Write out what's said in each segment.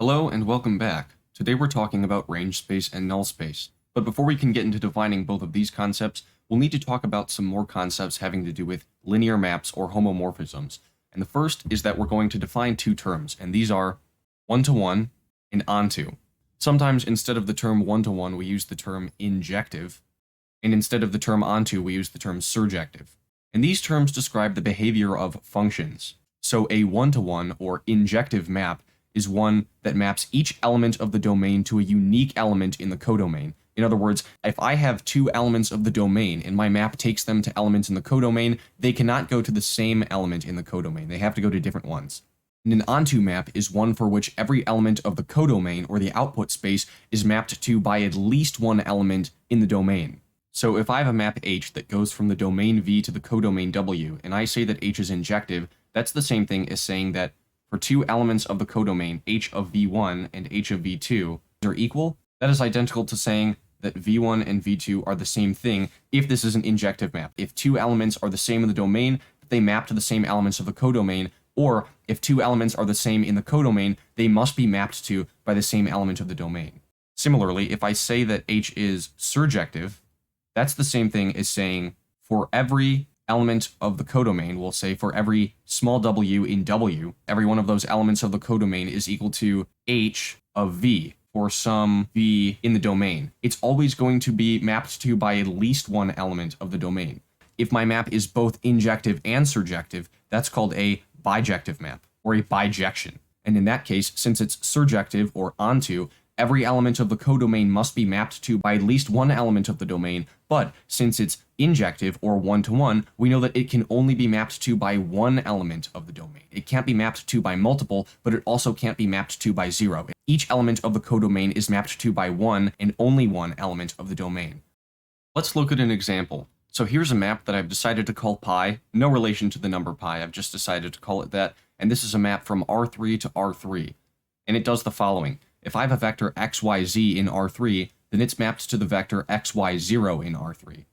Hello and welcome back. Today we're talking about range space and null space. But before we can get into defining both of these concepts, we'll need to talk about some more concepts having to do with linear maps or homomorphisms. And the first is that we're going to define two terms, and these are one-to-one and onto. Sometimes instead of the term one-to-one, we use the term injective, and instead of the term onto, we use the term surjective. And these terms describe the behavior of functions. So a one-to-one or injective map is one that maps each element of the domain to a unique element in the codomain. In other words, if I have two elements of the domain and my map takes them to elements in the codomain, they cannot go to the same element in the codomain. They have to go to different ones. And an onto map is one for which every element of the codomain or the output space is mapped to by at least one element in the domain. So if I have a map H that goes from the domain V to the codomain W, and I say that H is injective, that's the same thing as saying that for two elements of the codomain, h of v1 and h of v2 are equal. That is identical to saying that v1 and v2 are the same thing if this is an injective map. If two elements are the same in the domain, they map to the same elements of the codomain, or if two elements are the same in the codomain, they must be mapped to by the same element of the domain. Similarly, if I say that h is surjective, that's the same thing as saying for every element of the codomain, we'll say for every small w in W, every one of those elements of the codomain is equal to h of v for some v in the domain. It's always going to be mapped to by at least one element of the domain. If my map is both injective and surjective, that's called a bijective map, or a bijection. And in that case, since it's surjective or onto, every element of the codomain must be mapped to by at least one element of the domain, but since it's injective or one-to-one, we know that it can only be mapped to by one element of the domain. It can't be mapped to by multiple, but it also can't be mapped to by zero. Each element of the codomain is mapped to by one and only one element of the domain. Let's look at an example. So here's a map that I've decided to call pi, no relation to the number pi, I've just decided to call it that, and this is a map from R3 to R3. And it does the following. If I have a vector xyz in R3, then it's mapped to the vector xy0 in R3.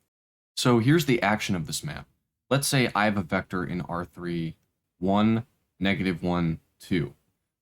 So here's the action of this map. Let's say I have a vector in R3, 1, -1, 2.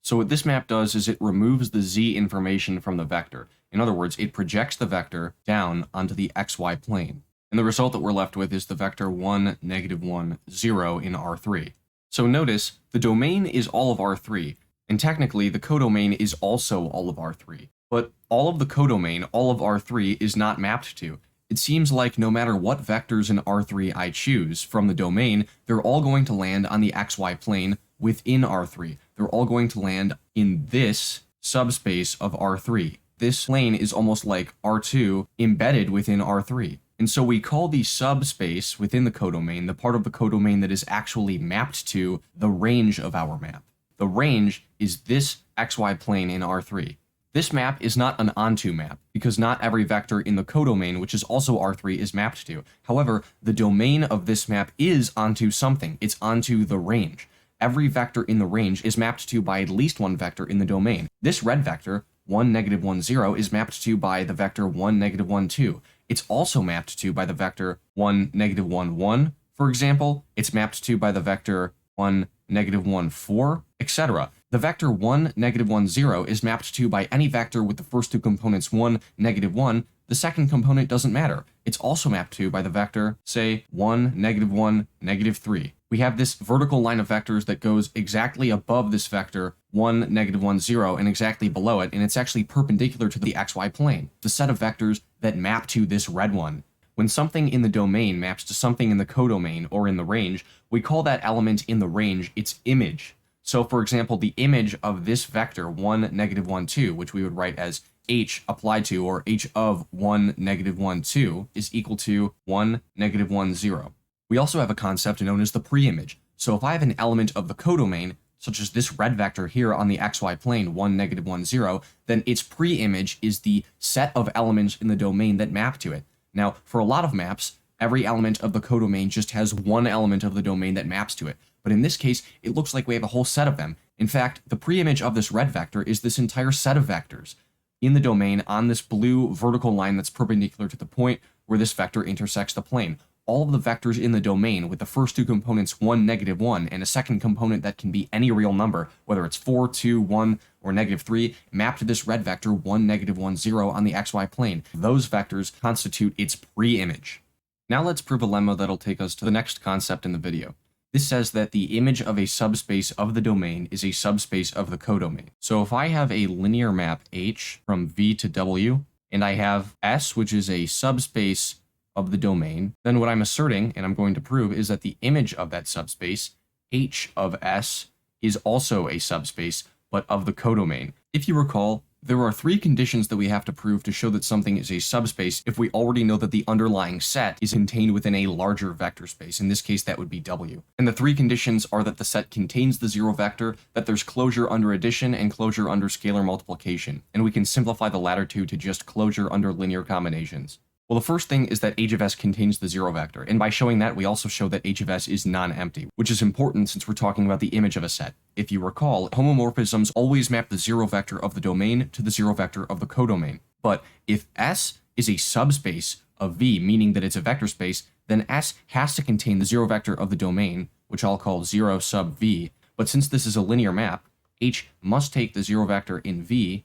So what this map does is it removes the z information from the vector. In other words, it projects the vector down onto the xy plane. And the result that we're left with is the vector 1, -1, 0 in R3. So notice, the domain is all of R3, and technically the codomain is also all of R3. But all of the codomain, all of R3, is not mapped to. It seems like no matter what vectors in R3 I choose from the domain, they're all going to land on the xy plane within R3. They're all going to land in this subspace of R3. This plane is almost like R2 embedded within R3. And so we call the subspace within the codomain the part of the codomain that is actually mapped to the range of our map. The range is this xy plane in R3. This map is not an onto map, because not every vector in the codomain, which is also R3, is mapped to. However, the domain of this map is onto something. It's onto the range. Every vector in the range is mapped to by at least one vector in the domain. This red vector, 1, -1, 0, is mapped to by the vector 1, -1, 2. It's also mapped to by the vector 1, -1, 1. For example, it's mapped to by the vector 1, -1, 4, etc. The vector 1, -1, 0 is mapped to by any vector with the first two components 1, -1. The second component doesn't matter. It's also mapped to by the vector, say, 1, -1, -3. We have this vertical line of vectors that goes exactly above this vector 1, -1, 0 and exactly below it, and it's actually perpendicular to the xy plane. The set of vectors that map to this red one. When something in the domain maps to something in the codomain or in the range, we call that element in the range its image. So for example, the image of this vector 1, -1, 2, which we would write as h applied to, or h of 1, -1, 2, is equal to 1, -1, 0. We also have a concept known as the preimage. So if I have an element of the codomain, such as this red vector here on the xy plane, 1, -1, 0, then its preimage is the set of elements in the domain that map to it. Now, for a lot of maps, every element of the codomain just has one element of the domain that maps to it. But in this case, it looks like we have a whole set of them. In fact, the preimage of this red vector is this entire set of vectors in the domain on this blue vertical line that's perpendicular to the point where this vector intersects the plane. all of the vectors in the domain with the first two components 1, -1, and a second component that can be any real number, whether it's 4, 2, 1, or -3, map to this red vector 1, -1, 0 on the xy plane. Those vectors constitute its pre-image. Now let's prove a lemma that'll take us to the next concept in the video. This says that the image of a subspace of the domain is a subspace of the codomain. So if I have a linear map H from V to W, and I have S, which is a subspace of the domain, then what I'm asserting, and I'm going to prove, is that the image of that subspace, H of S, is also a subspace, but of the codomain. If you recall, there are three conditions that we have to prove to show that something is a subspace if we already know that the underlying set is contained within a larger vector space. In this case, that would be W. And the three conditions are that the set contains the zero vector, that there's closure under addition, and closure under scalar multiplication. And we can simplify the latter two to just closure under linear combinations. Well, the first thing is that H of S contains the zero vector, and by showing that, we also show that H of S is non-empty, which is important since we're talking about the image of a set. If you recall, homomorphisms always map the zero vector of the domain to the zero vector of the codomain. But if S is a subspace of V, meaning that it's a vector space, then S has to contain the zero vector of the domain, which I'll call 0 sub V. But since this is a linear map, H must take the zero vector in V,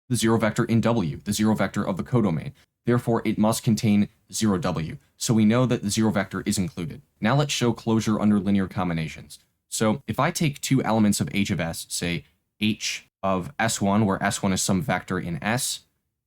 the zero vector in W, the zero vector of the codomain. Therefore, it must contain 0W, so we know that the zero vector is included. Now let's show closure under linear combinations. So if I take two elements of H of S, say H of S1, where S1 is some vector in S,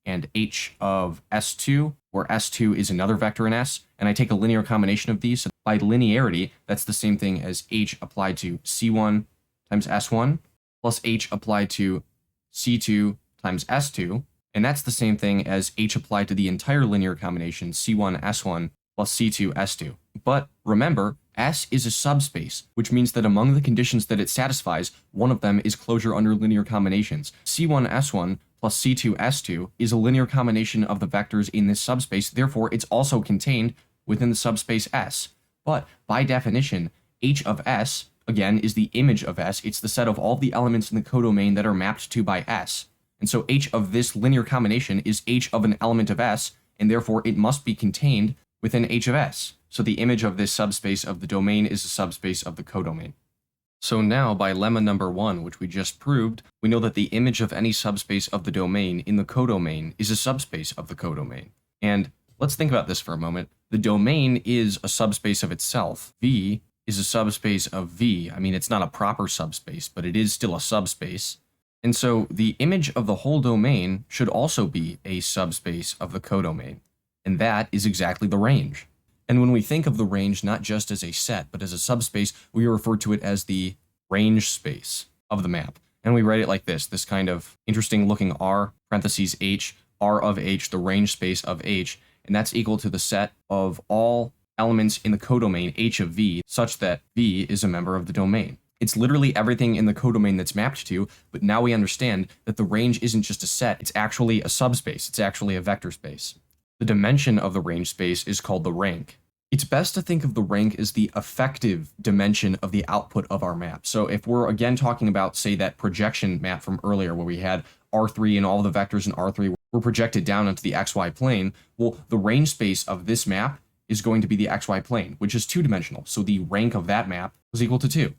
and H of S2, where S2 is another vector in S, and I take a linear combination of these, so by linearity, that's the same thing as H applied to C1 times S1, plus H applied to C2 times S2, and that's the same thing as H applied to the entire linear combination C1 S1 plus C2 S2. But remember, S is a subspace, which means that among the conditions that it satisfies, one of them is closure under linear combinations. C1 S1 plus C2 S2 is a linear combination of the vectors in this subspace, therefore it's also contained within the subspace S. But by definition, H of S, again, is the image of S. It's the set of all the elements in the codomain that are mapped to by S. And so H of this linear combination is H of an element of S, and therefore it must be contained within H of S. So the image of this subspace of the domain is a subspace of the codomain. So now, by lemma number 1, which we just proved, we know that the image of any subspace of the domain in the codomain is a subspace of the codomain. And let's think about this for a moment. The domain is a subspace of itself. V is a subspace of V. I mean, it's not a proper subspace, but it is still a subspace. And so the image of the whole domain should also be a subspace of the codomain. And that is exactly the range. And when we think of the range not just as a set, but as a subspace, we refer to it as the range space of the map. And we write it like this kind of interesting looking R, parentheses H, R of H, the range space of H, and that's equal to the set of all elements in the codomain H of V, such that V is a member of the domain. It's literally everything in the codomain that's mapped to, but now we understand that the range isn't just a set, it's actually a subspace, it's actually a vector space. The dimension of the range space is called the rank. It's best to think of the rank as the effective dimension of the output of our map. So if we're again talking about, say, that projection map from earlier where we had R3 and all the vectors in R3 were projected down onto the XY plane, well, the range space of this map is going to be the XY plane, which is two-dimensional, so the rank of that map is equal to 2.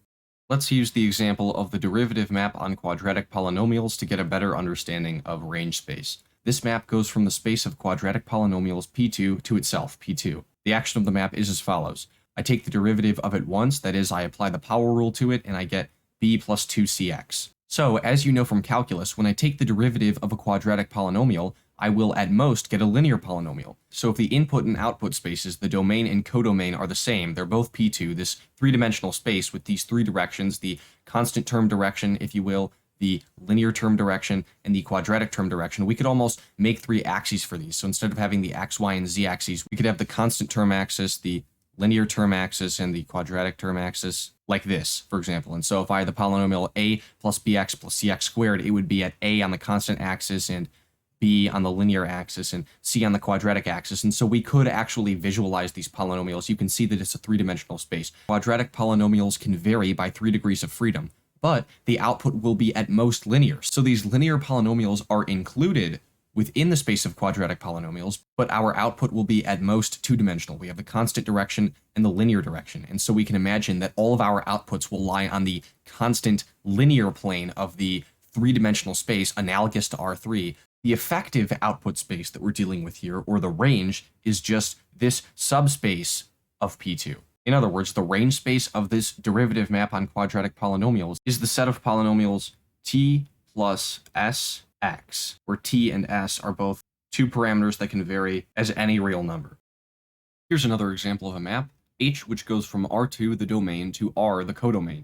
Let's use the example of the derivative map on quadratic polynomials to get a better understanding of range space. This map goes from the space of quadratic polynomials P2 to itself, P2. The action of the map is as follows. I take the derivative of it once, that is, I apply the power rule to it, and I get b plus 2cx. So, as you know from calculus, when I take the derivative of a quadratic polynomial, I will at most get a linear polynomial. So if the input and output spaces, the domain and codomain, are the same, they're both P2, this three-dimensional space with these three directions, the constant term direction, if you will, the linear term direction, and the quadratic term direction, we could almost make three axes for these. So instead of having the x, y, and z axes, we could have the constant term axis, the linear term axis, and the quadratic term axis, like this, for example. And so if I had the polynomial a plus bx plus cx squared, it would be at a on the constant axis and b on the linear axis and c on the quadratic axis. And so we could actually visualize these polynomials. You can see that it's a three-dimensional space. Quadratic polynomials can vary by 3 degrees of freedom, but the output will be at most linear. So these linear polynomials are included within the space of quadratic polynomials, but our output will be at most two-dimensional. We have the constant direction and the linear direction, and so we can imagine that all of our outputs will lie on the constant linear plane of the three-dimensional space analogous to R3. The effective output space that we're dealing with here, or the range, is just this subspace of P2. In other words, the range space of this derivative map on quadratic polynomials is the set of polynomials t plus sx, where t and s are both two parameters that can vary as any real number. Here's another example of a map, H, which goes from R2, the domain, to R, the codomain.